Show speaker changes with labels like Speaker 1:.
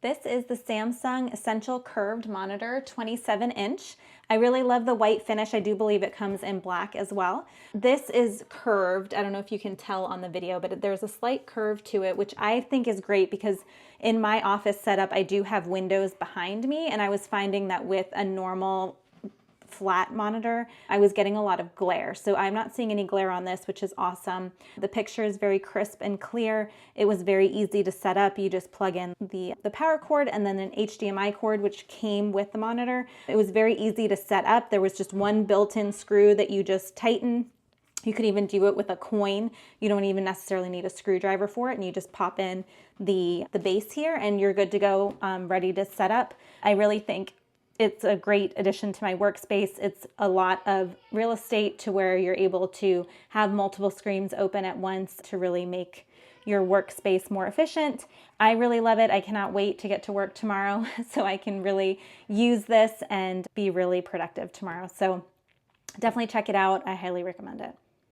Speaker 1: This is the Samsung Essential Curved Monitor 27-inch. I really love the white finish. I do believe it comes in black as well. This is curved. I don't know if you can tell on the video, but there's a slight curve to it, which I think is great because in my office setup, I do have windows behind me, and I was finding that with a normal flat monitor, I was getting a lot of glare. So I'm not seeing any glare on this, which is awesome. The picture is very crisp and clear. It was very easy to set up. You just plug in the power cord and then an HDMI cord, which came with the monitor. It was very easy to set up. There was just one built-in screw that you just tighten. You could even do it with a coin. You don't even necessarily need a screwdriver for it, and you just pop in the base here and you're good to go, ready to set up. I really think it's a great addition to my workspace. It's a lot of real estate to where you're able to have multiple screens open at once to really make your workspace more efficient. I really love it. I cannot wait to get to work tomorrow so I can really use this and be really productive tomorrow. So definitely check it out. I highly recommend it.